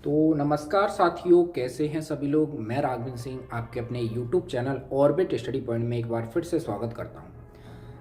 तो नमस्कार साथियों, कैसे हैं सभी लोग। मैं राघविंद्र सिंह आपके अपने YouTube channel orbit study point में एक बार फिर से स्वागत करता हूं।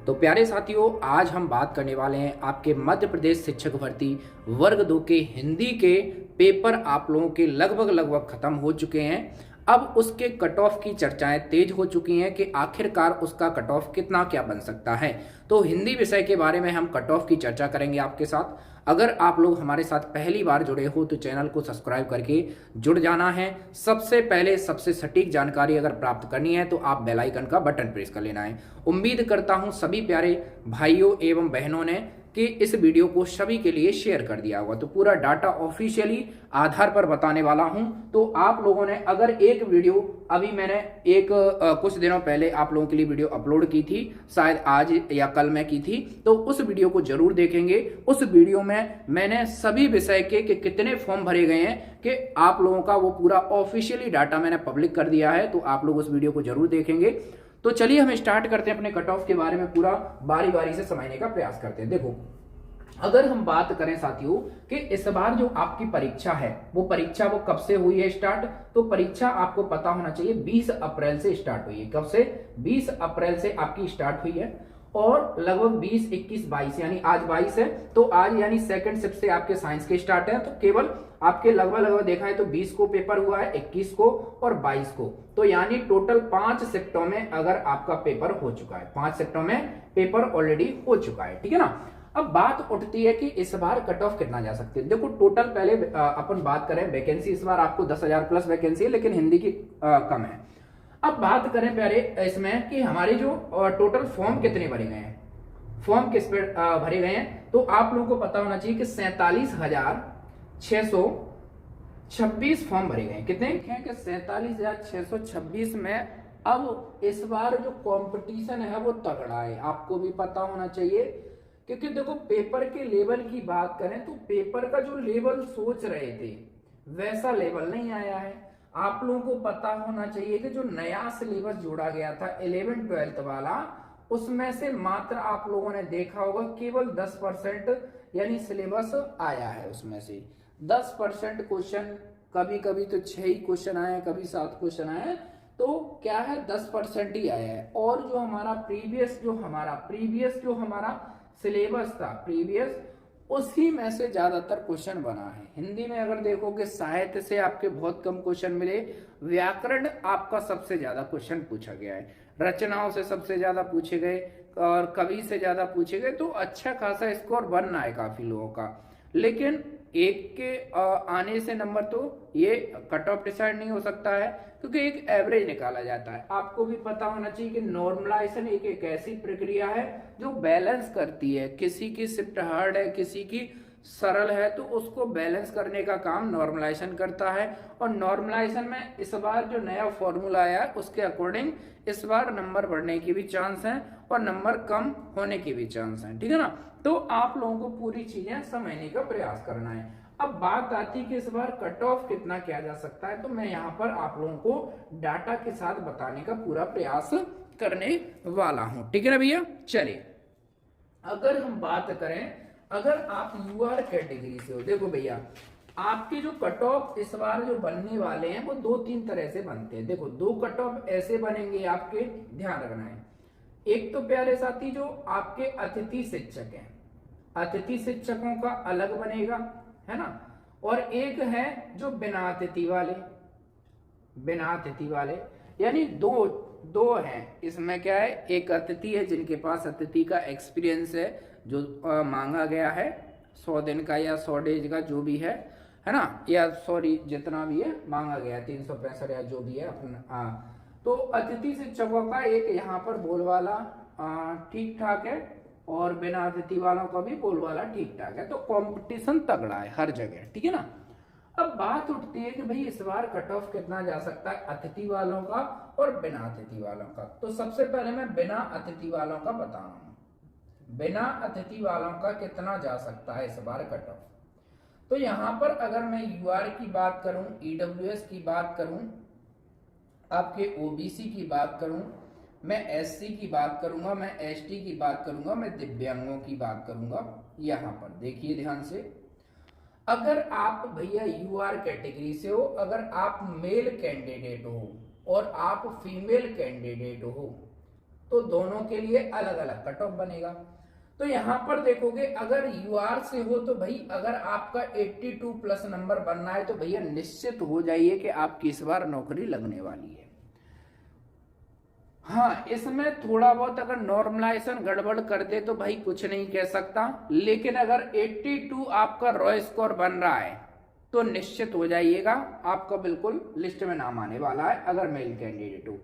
तो प्यारे साथियों, आज हम बात करने वाले हैं आपके मध्य प्रदेश शिक्षक भर्ती वर्ग 2 के हिंदी के पेपर आप लोगों के लगभग खत्म हो चुके हैं। अब उसके कट ऑफ की चर्चाएं तेज हो चुकी हैं कि आखिरकार उसका कट ऑफ कितना क्या बन सकता है। तो हिंदी विषय के बारे में हम कट ऑफ की चर्चा करेंगे आपके साथ। अगर आप लोग हमारे साथ पहली बार जुड़े हो तो चैनल को सब्सक्राइब करके जुड़ जाना है। सबसे पहले सबसे सटीक जानकारी अगर प्राप्त करनी है तो आप बेल आइकन का बटन प्रेस कर लेना है। उम्मीद करता हूं सभी प्यारे भाइयों एवं बहनों ने कि इस वीडियो को सभी के लिए शेयर कर दिया होगा। तो पूरा डाटा ऑफिशियली आधार पर बताने वाला हूं। तो आप लोगों ने अगर एक वीडियो अभी मैंने कुछ दिनों पहले आप लोगों के लिए वीडियो अपलोड की थी, शायद आज या कल मैं की थी, तो उस वीडियो को जरूर देखेंगे। उस वीडियो में मैंने सभी विषय के कितने फॉर्म भरे गए हैं कि आप लोगों का वो पूरा ऑफिशियली डाटा मैंने पब्लिक कर दिया है। तो आप लोग उस वीडियो को जरूर देखेंगे। तो चलिए हम स्टार्ट करते हैं, अपने कट ऑफ के बारे में पूरा बारी बारी से समझने का प्रयास करते हैं। देखो, अगर हम बात करें साथियों कि इस बार जो आपकी परीक्षा है वो कब से हुई है स्टार्ट, तो परीक्षा आपको पता होना चाहिए 20 अप्रैल से स्टार्ट हुई है। कब से? 20 अप्रैल से आपकी स्टार्ट हुई है और लगभग 20, 21, 22 यानी आज 22 है। तो आज यानी सेकंड शिफ्ट से आपके साइंस के स्टार्ट है। तो केवल आपके लगभग देखा है तो 20 को पेपर हुआ है, 21 को और 22 को। तो यानी टोटल 5 शिफ्टों में अगर आपका पेपर हो चुका है, 5 शिफ्टों में पेपर ऑलरेडी हो चुका है, ठीक है ना। अब बात उठती है कि इस बार कट ऑफ कितना जा सकती है। देखो, टोटल पहले अपन बात करें वैकेंसी, इस बार आपको 10,000 प्लस वैकेंसी है, लेकिन हिंदी की कम है। अब बात करें प्यारे इसमें कि हमारे जो टोटल फॉर्म कितने भरे गए हैं, फॉर्म किस पे भरे गए हैं, तो आप लोगों को पता होना चाहिए कि 47,626 फॉर्म भरे गए हैं। कितने हैं कि 47,626 में। अब इस बार जो कंपटीशन है वो तगड़ा है, आपको भी पता होना चाहिए। क्योंकि देखो, पेपर के लेवल की बात करें तो पेपर का जो लेवल सोच रहे थे वैसा लेवल नहीं आया है। आप लोगों को पता होना चाहिए कि जो नया सिलेबस जोड़ा गया था 11th-12th वाला, उसमें से मात्र आप लोगों ने देखा होगा केवल 10% यानी सिलेबस आया है। उसमें से 10% क्वेश्चन, कभी कभी तो 6 ही क्वेश्चन आए, कभी 7 क्वेश्चन आए, तो क्या है 10% ही आया है। और जो हमारा प्रीवियस जो हमारा सिलेबस था प्रीवियस, उसी में से ज्यादातर क्वेश्चन बना है। हिंदी में अगर देखोगे साहित्य से आपके बहुत कम क्वेश्चन मिले, व्याकरण आपका सबसे ज्यादा क्वेश्चन पूछा गया है, रचनाओं से सबसे ज्यादा पूछे गए और कवि से ज्यादा पूछे गए। तो अच्छा खासा स्कोर बन रहा है काफी लोगों का। लेकिन एक के आने से नंबर तो ये कट ऑफ डिसाइड नहीं हो सकता है, क्योंकि एक एवरेज निकाला जाता है। आपको भी पता होना चाहिए कि नॉर्मलाइजेशन एक ऐसी प्रक्रिया है जो बैलेंस करती है। किसी की शिफ्ट हार्ड है, किसी की सरल है, तो उसको बैलेंस करने का काम नॉर्मलाइजेशन करता है। और नॉर्मलाइजेशन में इस बार जो नया फॉर्मूला आया है उसके अकॉर्डिंग इस बार नंबर बढ़ने की भी चांस है और नंबर कम होने की भी चांस है, ठीक है ना। तो आप लोगों को पूरी चीजें समझने का प्रयास करना है। अब बात आती है कि इस बार कट ऑफ कितना किया जा सकता है, तो मैं यहाँ पर आप लोगों को डाटा के साथ बताने का पूरा प्रयास करने वाला हूं, ठीक है ना भैया। चलिए, अगर हम बात करें, अगर आप यूआर कैटेगरी से हो, देखो भैया आपके जो कट ऑफ इस बार जो बनने वाले हैं वो 2-3 तरह से बनते हैं। देखो, 2 कट ऑफ ऐसे बनेंगे, आपके ध्यान रखना है। एक तो प्यारे साथी जो आपके अतिथि शिक्षक हैं, अतिथि शिक्षकों का अलग बनेगा, है ना। और एक है जो बिना अतिथि वाले, यानी दो हैं। इसमें क्या है, एक अतिथि है जिनके पास अतिथि का एक्सपीरियंस है, जो मांगा गया है 100 दिन का या 100 डेज का जो भी है ना, या सॉरी जितना भी है मांगा गया 365 या जो भी है अपना। तो अतिथि शिक्षकों का एक यहाँ पर बोलबाला ठीक ठाक है और बिना अतिथि वालों का भी बोलबाला ठीक ठाक है। तो कंपटीशन तगड़ा है हर जगह, ठीक है ना। अब बात उठती है कि भाई इस बार कट ऑफ कितना जा सकता है अतिथि वालों का और बिना अतिथि वालों का। तो सबसे पहले मैं बिना अतिथि वालों का बता रहा हूं, बिना अतिथि वालों का कितना जा सकता है इस बार कट ऑफ। तो यहां पर अगर मैं यूआर की बात करूं, ईडब्ल्यूएस की बात करूं, आपके ओबीसी की बात करूं, मैं एससी की बात करूंगा, मैं एसटी की बात करूंगा, मैं दिव्यांगों की बात करूंगा। यहां पर देखिए ध्यान से, अगर आप भैया यूआर कैटेगरी से हो, अगर आप मेल कैंडिडेट हो और आप फीमेल कैंडिडेट हो, तो दोनों के लिए अलग अलग कट ऑफ बनेगा। तो यहां पर देखोगे अगर यूआर से हो तो भाई अगर आपका 82 प्लस नंबर बनना है तो भैया निश्चित हो जाइए कि आपकी इस बार नौकरी लगने वाली है। हाँ, इसमें थोड़ा बहुत अगर नॉर्मलाइजेशन गड़बड़ कर दे तो भाई कुछ नहीं कह सकता, लेकिन अगर 82 आपका रॉ स्कोर बन रहा है तो निश्चित हो जाइएगा आपका बिल्कुल लिस्ट में नाम आने वाला है अगर मेल कैंडिडेट हो।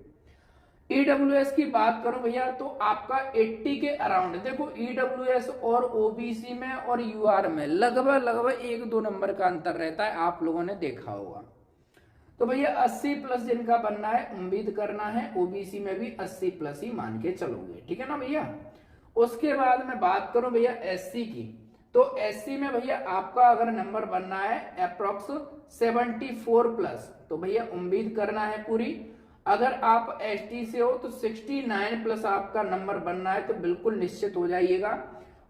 ईडब्ल्यूएस की बात करूं भैया तो आपका 80 के अराउंड, देखो ईडब्ल्यूएस और ओबीसी में और यूआर में लगभग 1-2 नंबर का अंतर रहता है, आप लोगों ने देखा होगा। तो भैया 80 प्लस जिनका बनना है उम्मीद करना है ओबीसी में भी 80 प्लस ही मान के चलोगे, ठीक है ना भैया। उसके बाद मैं बात करूं भैया एससी की, तो एससी में भैया आपका अगर नंबर बनना है अप्रोक्स 74 प्लस, तो भैया उम्मीद करना है पूरी। अगर आप एसटी से हो तो 69 प्लस आपका नंबर बनना है तो बिल्कुल निश्चित हो जाइएगा।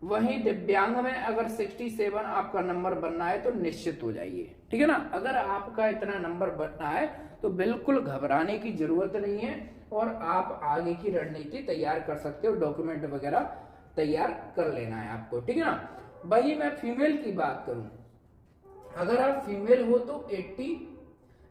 वहीं दिव्यांग में अगर 67 आपका नंबर बनना है तो निश्चित हो जाइए, ठीक है ना। अगर आपका इतना नंबर बनना है तो बिल्कुल घबराने की जरूरत नहीं है और आप आगे की रणनीति तैयार कर सकते हो, डॉक्यूमेंट वगैरह तैयार कर लेना है आपको, ठीक है ना। वही मैं फीमेल की बात करूं, अगर आप फीमेल हो तो 80,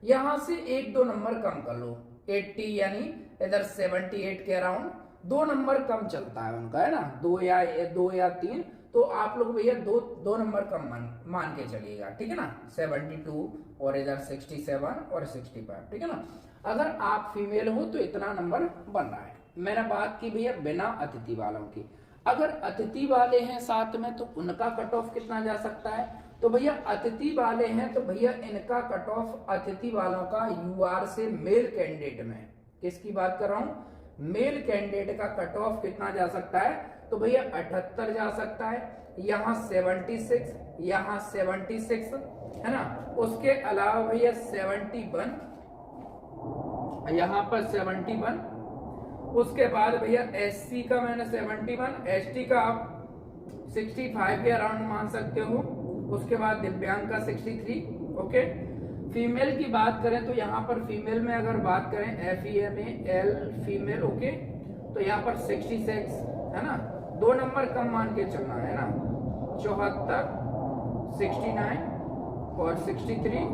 यहां से 1-2 नंबर कम कर लो, 80 यानी इधर 78 के अराउंड 2 नंबर कम चलता है उनका, है ना, 2 या 3, तो आप लोग भैया 2 नंबर कम मान के चलिएगा, ठीक है ना। 72 और इधर 67 और 65, ठीक है ना। अगर आप फीमेल हो तो इतना नंबर बन रहा है। मैंने बात की भैया बिना अतिथि वालों की, अगर अतिथि वाले हैं साथ में तो उनका कट ऑफ कितना जा सकता है, तो भैया अतिथि वाले हैं तो भैया इनका कट ऑफ अतिथि वालों का यूआर से मेल कैंडिडेट में, किसकी बात कर रहा हूं, मेल कैंडिडेट का कट ऑफ कितना जा सकता है, तो भैया 78 जा सकता है, यहाँ 76, यहाँ 76, है ना। उसके अलावा भैया 71, यहाँ पर 71, उसके बाद भैया एससी का मैंने 71, एसटी का आप 65 के अराउंड मान सकते हो, उसके बाद दिव्यांग का 63, ओके। फीमेल की बात करें तो यहाँ पर फीमेल में अगर बात करें FEMAL फीमेल, ओके, तो यहाँ पर 66, है ना, 2 नंबर कम मान के चलना है ना, 74, 69 और 63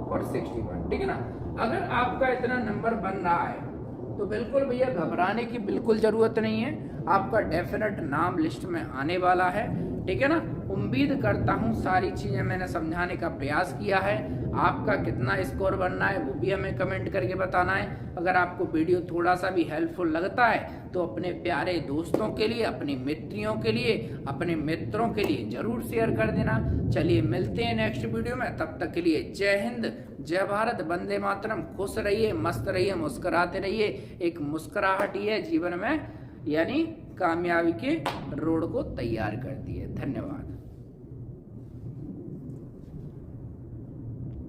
और 61, ठीक है ना। अगर आपका इतना नंबर बन रहा है तो बिल्कुल भैया घबराने की बिल्कुल जरूरत नहीं है, आपका डेफिनेट नाम लिस्ट में आने वाला है, ठीक है ना। उम्मीद करता हूँ सारी चीजें मैंने समझाने का प्रयास किया है। आपका कितना स्कोर बनना है वो भी हमें कमेंट करके बताना है। अगर आपको वीडियो थोड़ा सा भी हेल्पफुल लगता है तो अपने प्यारे दोस्तों के लिए, अपनी मित्रियों के लिए, अपने मित्रों के लिए जरूर शेयर कर देना। चलिए मिलते हैं नेक्स्ट वीडियो में, तब तक के लिए जय हिंद, जय भारत, वंदे मातरम। खुश रहिए, मस्त रहिए, मुस्कुराते रहिए। एक मुस्कुराहट ही है जीवन में, यानी कामयाबी के रोड को तैयार करती है। धन्यवाद।